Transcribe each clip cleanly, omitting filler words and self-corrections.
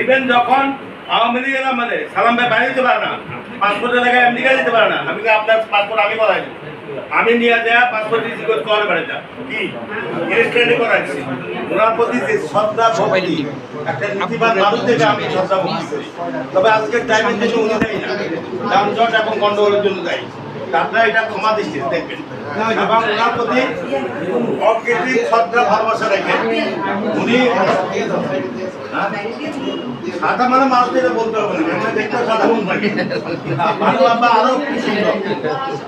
Even যখন আওয়ামী লীগের আমাদের সালাম ভাই বাইরে যেতে পারে না, পাসপোর্টের জায়গায় আমেরিকা যেতে পারে না, আমি আপনার পাসপোর্ট আমি করাই দিই, আমি নিয়ে যাওয়া পাসপোর্ট রিসিভ করতে হবে বাড়িটা কি ইনস্ট্যান্টে করাইছি। ওনার প্রতি যে শ্রদ্ধা ভক্তি একটা নীতিবান মানুষ থেকে আমি শ্রদ্ধা ভক্তি করি। তবে আজকের টাইমের জন্য উনি দেয় না, যানজট এবং গন্ডগোলের জন্য দেয়। আপনারা এটা ক্ষমা দৃষ্টিতে দেখবেন এবং ওনার প্রতি অকৃত্রিম শ্রদ্ধা ভালোবাসা রেখে উনি সাদা মানে মানুষদের বলতে হবে না, দেখতে সাদা মানুষ আরো সুন্দর।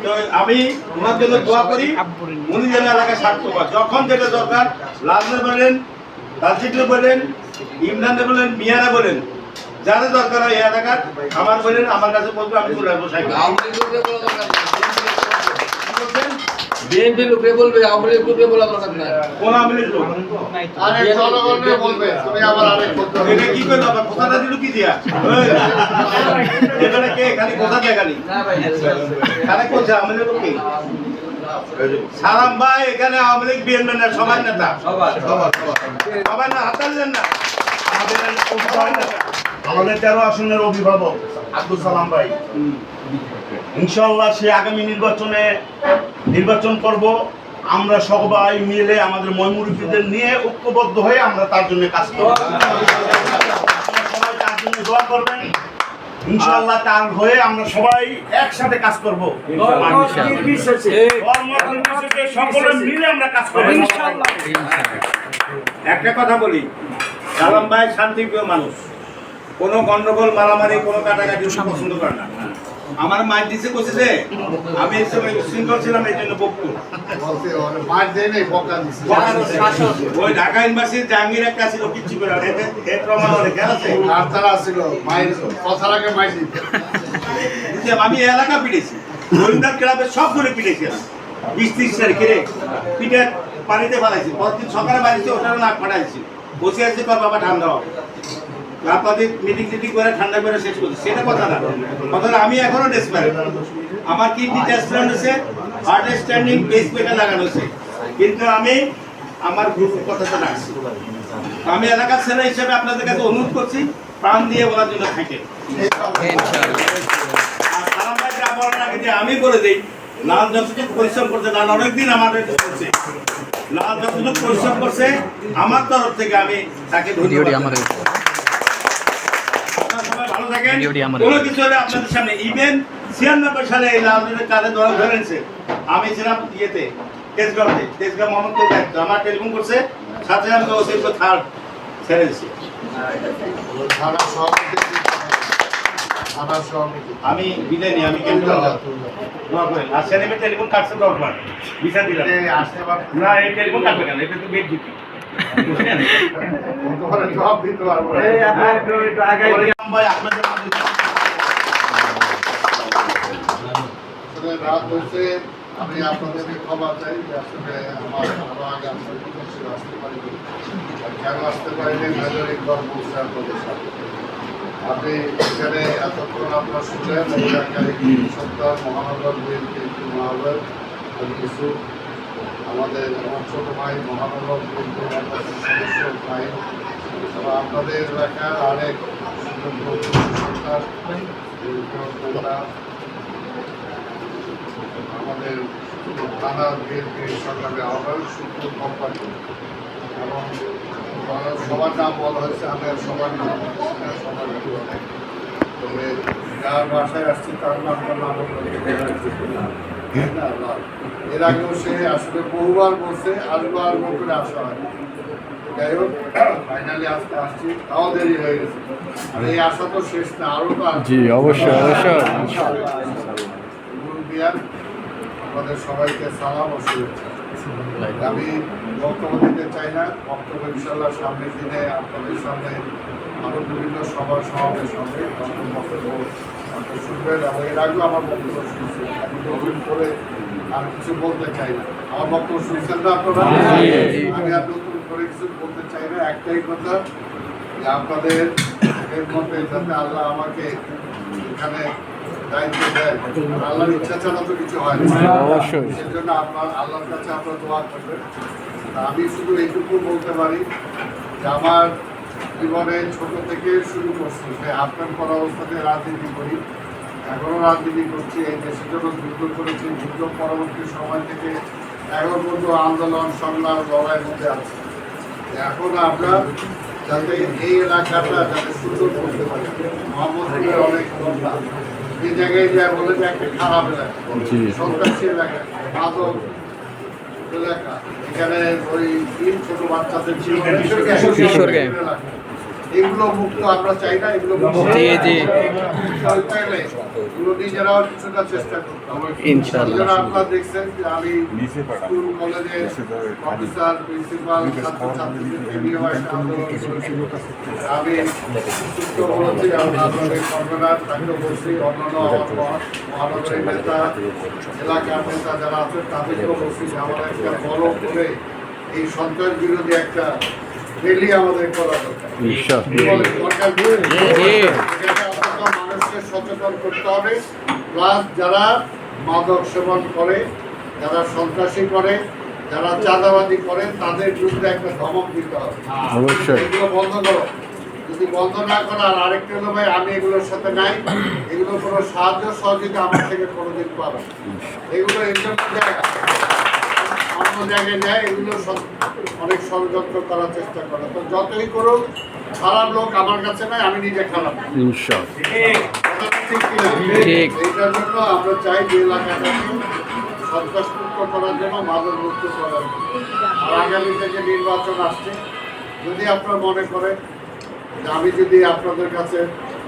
তো আমি ওনার জন্য দোয়া করি উনি যেন এলাকায় স্বার্থপর, যখন যেটা দরকার লালনে বলেন, রাজিদে বলেন, ইমরানে বলেন, মিয়ারা বলেন, যারা দরকার হয় এই এলাকার আমার বলেন, আমার কাছে বলবো, আমি চলে আসবো। বিএনপি লোকে বলবে, আওয়ামী লীগ লোকে বলা দরকার নাই। কোন আওয়ামী লীগ লোক? আরে জনগণ বলবে, তুমি আবার আরেক কথা। এটা কি করলো আবার কথাটা দিল কি দিয়া? এখানে কে খালি কথা দেয় খালি? না ভাই, খালি কথা আওয়ামী লীগ কি? সালাম ভাই এখানে আওয়ামী লীগ বিএনপি না সবাই নেতা। সবাই না হাত দিলেন না। আমাদের 13 আসনের অভিভাবক আব্দুল সালাম ভাই, ইনশাআল্লাহ সে আগামী নির্বাচন করব। আমরা সবাই মিলে আমাদের ময়মুরব্বীদের নিয়ে ঐক্যবদ্ধ হয়ে আমরা তার জন্য কাজ করব। সবাই তার জন্য দোয়া করবেন। ইনশাআল্লাহ তার হয়ে আমরা সবাই একসাথে কাজ করব। সকলে মিলে আমরা কাজ করব ইনশাআল্লাহ। একটা কথা বলি, সালাম ভাই শান্তিপ্রিয় মানুষ, কোনো গন্ডগোল মারামারি কোনো কাটাকাটি পছন্দ করে না। আমার মাইন্ড দিছে কইছে যে আমি এই সময় সিঙ্গল ছিলাম এই জন্য বকু ওই ঢাকা ইউনিভার্সিটির জাহাঙ্গীর একটা ছিল কিচ্ছু করে এর প্রমাণ অনেক আছে আর তারা ছিল মাইর কথার আগে মাইর দিতে। আমি এলাকা পিটেছি, গোবিন্দার ক্লাবের সবগুলো পিটেছি, 20-30 তারিখে পিঠে পানিতে ফালাইছি, পরদিন সকালে বাড়িতে ওটারও নাক ফাটাইছি, বসে আছি বাবা ঠান্ডা হবে আপনাদের মিটিং করে ঠান্ডা করে শেষ করছি, সেটা কথা না। কথা আমি এখনো ডেসপারেট, আমার কিডনি ট্রান্সপ্লান্ট হয়েছে, হার্ট স্ট্যান্ডিং পেসমেকার লাগানো হয়েছে, কিন্তু আমি আমার গ্রুপের কথাটা রাখছি। আমি এলাকার ছেলে হিসেবে আপনাদের কাছে অনুরোধ করছি প্রাণ দিয়ে বলার জন্য থাকে। আর সালাম ভাই যা বলার আগে যে আমি বলে দিই, লাল যতটুকু পরিশ্রম করছে, লাল অনেকদিন আমাদের করছে, লাল যতটুকু পরিশ্রম করছে আমার তরফ থেকে আমি তাকে ধন্যবাদ। ভালো থাকেন। কোনো কিছু হলে আপনাদের সামনে ইভেন 96 সালে এই লালনের কাঁধে ধরেছে, আমি ছিলাম ইয়েতে তেজগাঁও মোহাম্মদপুর দায়িত্ব, আমার টেলিফোন করছে, সাথে আমি ওসির থার্ড ছেড়েছি। আমি বিদায় নিই, আমি কেমন দোয়া করেন। আর সেনেমে টেলিফোন কাটছে 10 বার, বিচার দিলাম না, এই টেলিফোন কাটবে কেন? এটা তো বেড ডিউটি। আমি আপনাদেরকে ক্ষমা চাই যে আসলে আমার আরো আগে আসতে পারিনি, কেন আসতে পারিনি মেজর ইকবাল বলছে আপনাদের সাথে। আপনি এখানে এতক্ষণ আপনার শুনলেন সপ্তাহ মহানগর বিএনপি মহানগর কিছু আমাদের আমার ছোট ভাই মহানগর বিএনপির সদস্য ভাই, আপনাদের এলাকার আরেক সরকার আমাদের থানা বিএনপি সরকারের আহ্বায়ক সুপ্রিম কোম্পানি, এবং সবার নাম বলা হয়েছে, আমি সবার নাম সবার তবে যার বাসায় আসছি তার নাম এর আগেও সে আসলে বহুবার বলছে, আসবো আসবো করে আসা হয়। যাই হোক, ফাইনালি আজকে আসছি, তাও দেরি হয়ে গেছে, আর এই আশা তো শেষ না, আরও তো জি অবশ্যই অবশ্যই। আমাদের সবাইকে সালাম ও শুভেচ্ছা। আমি বক্তব্য দিতে চাই না, বক্তব্য ইনশাল্লাহ সামনের দিনে আপনাদের সামনে আরও বিভিন্ন সভা সমাবেশ হবে, বক্তব্য শুনবেন। এবং এর আগেও আমার বক্তব্য শুনছি, আমি নতুন করে আর কিছু বলতে চাই না। আমার বক্তব্য শুনছেন না আপনারা? আমি আর নতুন করে কিছু বলতে চাই না, একটাই কথা যে আপনাদের এর মধ্যে যাতে আল্লাহ আমাকে এখানে দায়িত্ব দেয়, আল্লাহর ইচ্ছা ছাড়া তো কিছু হয় না, অবশ্যই। সেজন্য আপনার আল্লাহর কাছে আপনার দোয়া করবেন। আমি শুধু এইটুকু বলতে পারি যে আমার জীবনে ছোট থেকে শুরু করছি, আপনার পর অবস্থাতে রাজনীতি করি, এখনও রাজনীতি করছি, এই দেশের জন্য যুদ্ধ করেছি, যুদ্ধ পরবর্তী সময় থেকে এখন পর্যন্ত আন্দোলন সংগ্রাম লড়াইয়ের মধ্যে আছে। এখন আমরা যাতে এই এলাকাটা যাতে সুন্দর করতে পারি, মোহাম্মদপুরের অনেক ঘটনা যে জায়গায় যায় বলে যে একটা খারাপ এলাকা, সন্ত্রাসী এলাকা, মাদক এলাকা, এখানে ওই তিন ছোট বাচ্চাদের ছিল এলাকা, এগুলো মুক্ত আমরা চাই না, এগুলো এগুলো নিজেরাও কিছুটা চেষ্টা করতাম। আপনারা দেখছেন যে আমি স্কুল কলেজে অফিসার প্রিন্সিপাল ছাত্রছাত্রীদেরকে নিয়েও একটা আন্দোলন করেছি। আমি সুস্থ বলেছি, আপনাদের কর্মনাথ তাকে বলছি, অন্যান্য মহানগরীর নেতা, এলাকার নেতা যারা আছেন তাদেরকেও বলছি যে আমাদের একটা বড় করে এই সন্ত্রাস বিরোধী একটা রেলি আমাদের করা দরকার। মানুষকে সচেতন করতে হবে, প্লাস যারা মাদক সেবন করে, যারা সন্ত্রাসী করে, যারা চাঁদাবাজি করে, তাদের বিরুদ্ধে একটা ধমক দিতে হবে। এগুলো বন্ধ করো, যদি বন্ধ না করো। আর আরেকটা হলো ভাই, আমি এগুলোর সাথে নাই, এগুলো কোনো সাহায্য সহযোগিতা আমার থেকে কোনোদিন পাবে, এগুলো এর জন্য যায় অন্য জায়গায় যায়, এগুলো অনেক ষড়যন্ত্র করার চেষ্টা করে। তো যতই করুক, খারাপ লোক আমার কাছে নাই, আমি নিজে খারাপ। এইটার জন্য আমরা চাই যে এলাকাটাকে সন্ত্রাসমুক্ত করার জন্য, মাদক মুক্ত করার জন্য। আর আগামী থেকে নির্বাচন আসছে, যদি আপনারা মনে করেন যে আমি যদি আপনাদের কাছে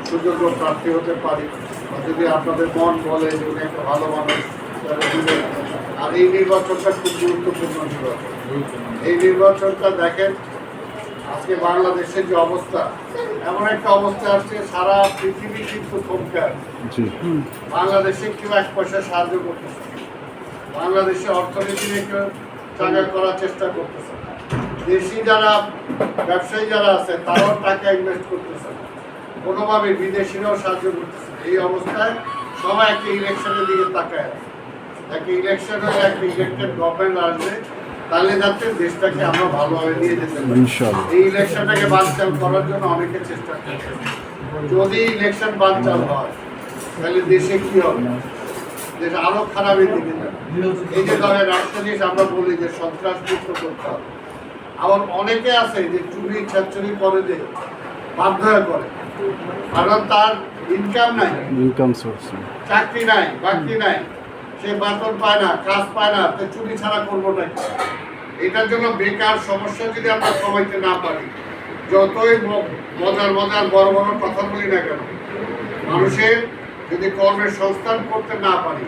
সুযোগ্য প্রার্থী হতে পারি, বা যদি আপনাদের মন বলে যে উনি একটা ভালো মানুষ, আর এই নির্বাচনটা খুব গুরুত্বপূর্ণ নির্বাচন। এই নির্বাচনটা দেখেন, আজকে বাংলাদেশের যে অবস্থা, এমন একটা অবস্থা আসছে সারা পৃথিবী কিন্তু থমকে আছে। বাংলাদেশে কেউ এক পয়সা সাহায্য করতেছে, বাংলাদেশের অর্থনীতিকে কেউ চাঙ্গা করার চেষ্টা করতেছে, দেশি যারা ব্যবসায়ী যারা আছে তারাও টাকা ইনভেস্ট করতেছে, কোনোভাবে বিদেশিরাও সাহায্য করতেছে। এই অবস্থায় সবাই একটা ইলেকশনের দিকে তাকায় আছে। একটা ইলেকশন হয়ে একটা ইলেকটেড গভর্নমেন্ট আসবে, তাহলে যাতে দেশটাকে আমরা ভালোভাবে নিয়ে যেতে পারি। এই ইলেকশনটাকে বানচাল করার জন্য অনেকে চেষ্টা করছে। যদি ইলেকশন বানচাল হয়, তাহলে দেশে কি হবে? দেশ আরো খারাপের দিকে যাবে। এই যে ধরেন একটা জিনিস আমরা বলি যে সন্ত্রাস মুক্ত করতে হবে, আবার অনেকে আছে যে চুরি ছাচুরি করে, যে বাধ্য হয়ে করে, কারণ তার ইনকাম নাই, ইনকাম সোর্স, চাকরি নাই, বাকরি নাই, সে বেতন পায় না, কাজ পায় না, তো চুরি ছাড়া করবো না। এটার জন্য বেকার সমস্যা যদি আমরা কমাইতে না পারি, যতই মজার মজার বড় বড় কথা বলি না কেন, মানুষের যদি কর্মের সংস্থান করতে না পারি,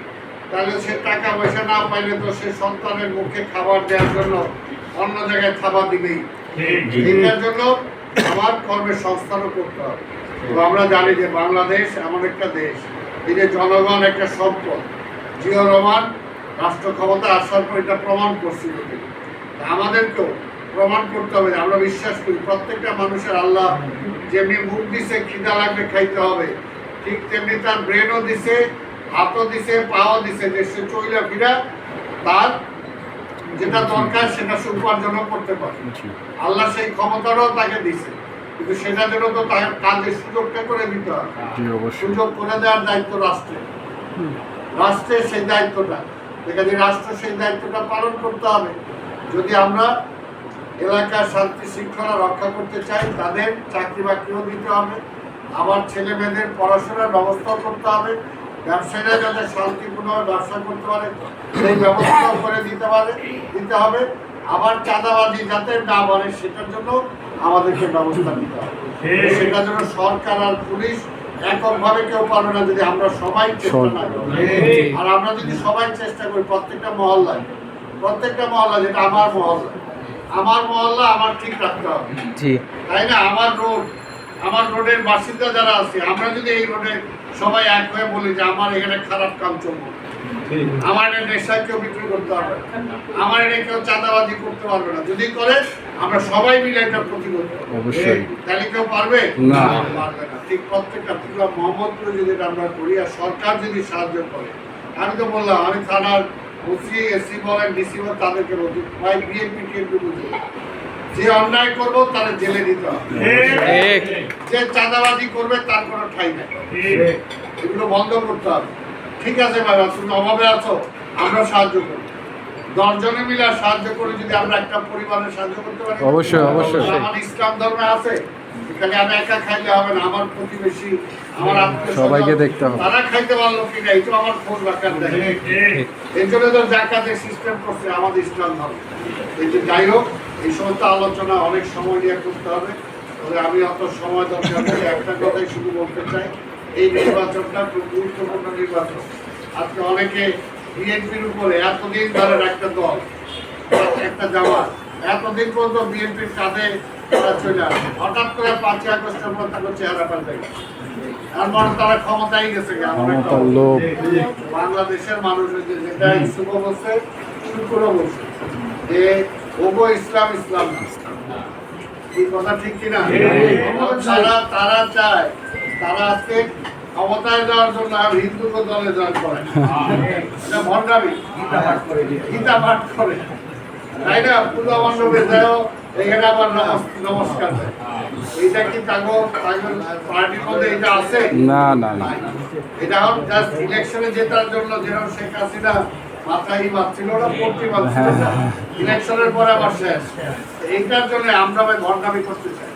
তাহলে সে টাকা পয়সা না পাইলে তো সে সন্তানের মুখে খাবার দেওয়ার জন্য অন্য জায়গায় খাবার দিবেই। এটার জন্য আমার কর্মের সংস্থানও করতে হবে। তো আমরা জানি যে বাংলাদেশ এমন একটা দেশ, এই যে জনগণ একটা সম্পদ। জিয়া রহমান রাষ্ট্র ক্ষমতা আসার পর এটা প্রমাণ করছিল, আমাদেরকেও প্রমাণ করতে হবে। আমরা বিশ্বাস করি প্রত্যেকটা মানুষের আল্লাহ যেমনি মুখ দিছে, খিদা লাগলে খাইতে হবে, ঠিক তেমনি তার ব্রেনও দিছে, হাতও দিছে, পাও দিছে, যে সে চইলা ফিরা তার যেটা দরকার সেটা সে উপার্জনও করতে পারে। আল্লাহ সেই ক্ষমতাটাও তাকে দিছে, কিন্তু সেটার জন্য তো তার কাজের সুযোগটা করে দিতে হবে। সুযোগ করে দেওয়ার দায়িত্ব রাষ্ট্রের, রাষ্ট্রের সেই দায়িত্বটা, যেখানে রাষ্ট্র সেই দায়িত্বটা পালন করতে হবে। যদি আমরা এলাকার শান্তি শৃঙ্খলা রক্ষা করতে চাই, তাদের চাকরি বাকরিও দিতে হবে, আবার ছেলে মেয়েদের পড়াশোনার ব্যবস্থাও করতে হবে, ব্যবসায়ীরা যাতে শান্তিপূর্ণভাবে ব্যবসা করতে পারে সেই ব্যবস্থাও করে দিতে হবে, আবার চাঁদাবাজি যাতে না বাড়ে সেটার জন্য আমাদেরকে ব্যবস্থা নিতে হবে। সেটার জন্য সরকার আর পুলিশ এককভাবে কেউ পারবে না, যদি আমরা সবাই চেষ্টা না করি। আর আমরা যদি সবাই চেষ্টা করি, প্রত্যেকটা মহল্লায় যেটা আমার মহল্লা আমার ঠিক রাখতে হবে, তাই না? আমার রোডের বাসিন্দা যারা আছে, আমরা যদি এই রোডে সবাই এক হয়ে বলি যে আমার এখানে খারাপ কাম চলবে, আমার এখানে নেশা কেউ বিক্রি করতে পারবে না, আমার এখানে কেউ চাঁদাবাজি করতে পারবে না, যদি করে আমরা সবাই মিলে এটা প্রতিরোধ করবো, তাহলে কেউ পারবে না? পারবে না। ঠিক প্রত্যেকটা মোহাম্মদপুরে যদি আমরা করি, আর সরকার যদি সাহায্য করে, আমি তো বললাম, আমি থানার ওসি, এসি বলেন, ডিসি বলেন, তাদেরকে বলছি ভাই বিএনপি টিএনপি বুঝি, যে অন্যায় করবো তারা জেলে দিতে হবে, যে চাঁদাবাজি করবে তার কোনো ঠাঁই নাই, এগুলো বন্ধ করতে হবে। ঠিক আছে ভাই, তুমি অভাবে আছো, আমরা সাহায্য করি, 10 জনে মিলে সাহায্য করে যদি আমরা একটা পরিবারের সাহায্য করতে পারি, অবশ্যই, অবশ্যই। আমার ইসলাম ধর্মে আছে, এখানে আমি একা খাইলে হবে না, আমার প্রতিবেশী, আমার আত্মীয় সবাইকে দেখতে হবে। তারা খাইতে পারলো কিনা এই তো আমার খোঁজ রাখার দেখে। এই জন্য তো জাকাতের সিস্টেম করছে আমাদের ইসলাম ধর্ম। এই যে যাই হোক, এই সমস্ত আলোচনা অনেক সময় নিয়ে করতে হবে, তবে আমি অত সময় দরকার নেই, একটা কথাই শুধু বলতে চাই, এই নির্বাচনটা খুব গুরুত্বপূর্ণ নির্বাচন। আজকে অনেকে বিএনপির উপরে এতদিন ধরে একটা দল, একটা জামাত, এতদিন পর্যন্ত বিএনপির কাঁধে তারা চলে আসে, হঠাৎ করে 5ই আগস্টের পর তাদের চেহারা পাল্টে গেছে, আর মনে তারা ক্ষমতায় গেছে। ক্ষমতার লোভ। বাংলাদেশের মানুষ যেটা শুভ বলছে, শুক্রও বলছে যে ওগো ইসলাম ইসলাম না। এই কথা ঠিক কিনা? তারা চায়, তারা আজকে ক্ষমতায় যাওয়ার জন্য আর হিন্দুকে দলে জয়েন করে, এটা ভণ্ডামি, গীতা পাঠ করে, তাই না? পূজা মণ্ডপে যাও, এখানে আবার নমস্কার দেয়। এইটা কি পার্টির মধ্যে এটা আছে? না না না, এটা এখন জাস্ট ইলেকশনে জেতার জন্য, যেরকম শেখ হাসিনা মাথায় মারছিল না, পড়তে মারছিল না, ইলেকশনের পরে আবার শেষ। এইটার জন্য আমরা ভণ্ডামি করতে চাই।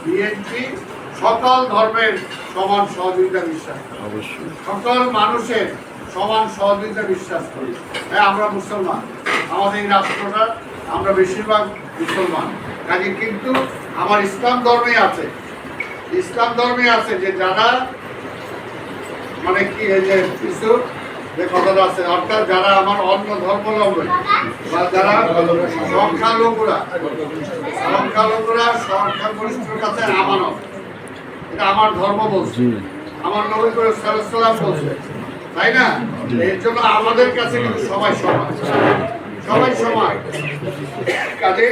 বিএনপি সকল ধর্মের সমান সহযোগিতা বিশ্বাস করে, অবশ্যই। সকল মানুষের সমান সহযোগিতা বিশ্বাস করি। হ্যাঁ, আমরা মুসলমান, আমাদের এই রাষ্ট্রটা আমরা বেশিরভাগ মুসলমান, কাজে কিন্তু আমার ইসলাম ধর্মে আছে, ইসলাম ধর্মে আছে যে যারা মানে কি এই যে কিছু যে কথাটা আছে, অর্থাৎ যারা আমার অন্য ধর্মাবলম্বী বা যারা সংখ্যালঘুরা সংখ্যাগরিষ্ঠের কাছে আমানত, এটা আমার ধর্ম বলছে, আমার নবী করে সাল্লাল্লাহু আলাইহি বলছে, তাই না? এর জন্য আমাদের কাছে কিন্তু সবাই সমান, সবাই সমান। কাজে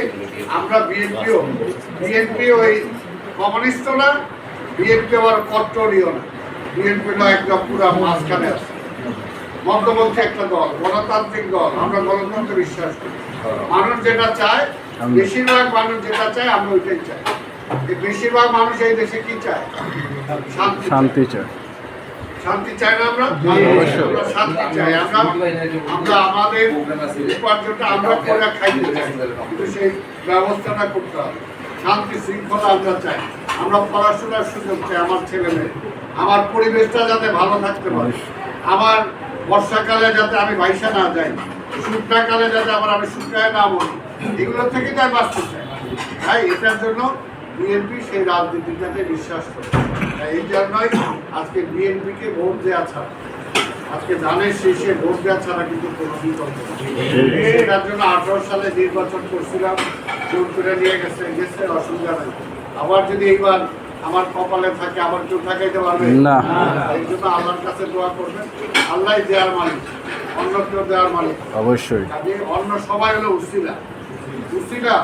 আমরা বিএনপিও এই কমিউনিস্ট না, বিএনপি আবার কট্টরীয় না, বিএনপি একদম পুরা মাঝখানে আছে, মধ্যবর্তী একটা দল, গণতান্ত্রিক দল। আমরা গণতন্ত্রে বিশ্বাস করি। মানুষ যেটা চায়, বেশিরভাগ মানুষ যেটা চায় আমরা ওইটাই চাই। বেশিরভাগ মানুষ এই দেশে কি চায়? শান্তি চায়। শান্তি চাই না আমরা? আমরা শান্তি চাই। আমরা আমাদের উপার্জনটা আমরা করে খাইতে চাই, কিন্তু সেই ব্যবস্থাটা করতে হবে। শান্তি শৃঙ্খলা আমরা চাই, আমরা পড়াশোনার সুযোগ চাই, আমার ছেলে মেয়ে, আমার পরিবেশটা যাতে ভালো থাকতে পারে, আমার বর্ষাকালে যাতে আমি ভাইসা না যাই, শুকনাকালে যাতে আমি শুকায় না মরি, এগুলো থেকে তাই বাঁচতে চাই। তাই এটার জন্য বিএনপি সেই রাজনীতিটাকে বিশ্বাস করে। এই জন্যই আজকে বিএনপিকে ভোট দেওয়া ছাড়া, আজকে ধানের শেষে ভোট দেওয়া ছাড়া কিন্তু কোনো বিকল্প নেই। এটার জন্য 18 সালে নির্বাচন করছিলাম, জোর করে নিয়ে গেছে, অসুবিধা নেই। আবার যদি এইবার আমার কপালে থাকে, আবার কেউ থাকাইতে পারবে না। এই জন্য আল্লাহর কাছে দোয়া করবেন, আল্লাহ দেওয়ার মালিক, অন্য কেউ দেওয়ার মালিক অবশ্যই। অন্য সবাই হলো উসিলা,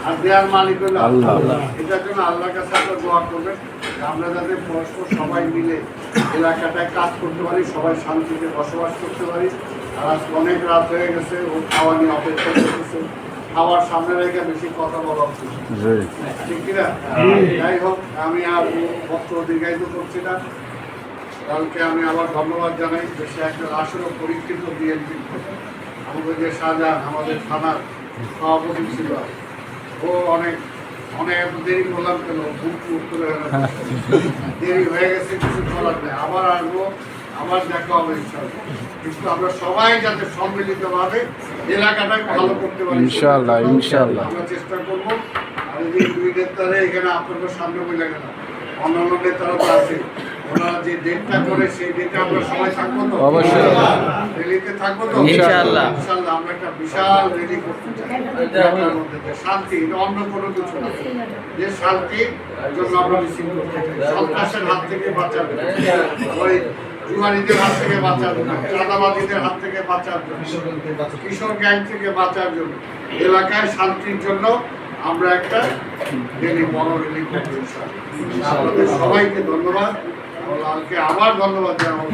আর দেওয়ার মালিক হলো আল্লাহ। এটার জন্য আল্লাহর কাছে আপনারা দোয়া করবেন, আমরা যাতে পরস্পর সবাই মিলে এলাকাটায় কাজ করতে পারি, সবাই শান্তিতে বসবাস করতে পারি। আর আজকে অনেক রাত হয়ে গেছে, ও খাওয়া নিয়ে অপেক্ষা করতেছে, খাওয়ার সামনে রেখে বেশি কথা বলা উচিত, ঠিক কিনা? যাই হোক, আমি আর বক্তব্য দীর্ঘায়িত করছি না। কালকে আমি আবার ধন্যবাদ জানাই, দেশে একটা আসলেও পরীক্ষিত বিএনপি, আমাদের যে শাহজাহান আমাদের থানার সভাপতি ছিল, ও অনেক দেরি করলাম কেন, দেরি হয়ে গেছে, কিছু করার নেই, আবার আসবো, আবার দেখা হবে ইনশাআল্লাহ। কিন্তু আমরা সবাই যাতে সম্মিলিতভাবে এলাকাটাকে ভালো করতে পারি ইনশাআল্লাহ, ইনশাআল্লাহ আমরা চেষ্টা করবো। আর এই 2 নেতারে এখানে আপনাদের সামনে বলে গেল, অন্যান্য নেতারা তো আছে, ওনারা যে ডেটটা করে সেই ডেটে আমরা সবাই থাকবো তো, অবশ্যই রেলিতে থাকবো তো ইনশাআল্লাহ। ইনশাআল্লাহ। আমরা একটা বিশাল রেলি করতে চাই, এলাকার মধ্যে যে শান্তি, এটা অন্য কোনো কিছু না, যে শান্তির জন্য আমরা মিছিল করতে চাই, সন্ত্রাসের হাত থেকে বাঁচাবে, ওই জুয়ারিদের হাত থেকে বাঁচার জন্য, চাঁদাবাদীদের হাত থেকে বাঁচার জন্য, কিশোর গ্যাং থেকে বাঁচার জন্য, এলাকায় শান্তির জন্য আমরা একটা রেলি, বড় রেলি করতে চাই। আপনাদের সবাইকে ধন্যবাদ, আবার ধন্যবাদ জানাবো।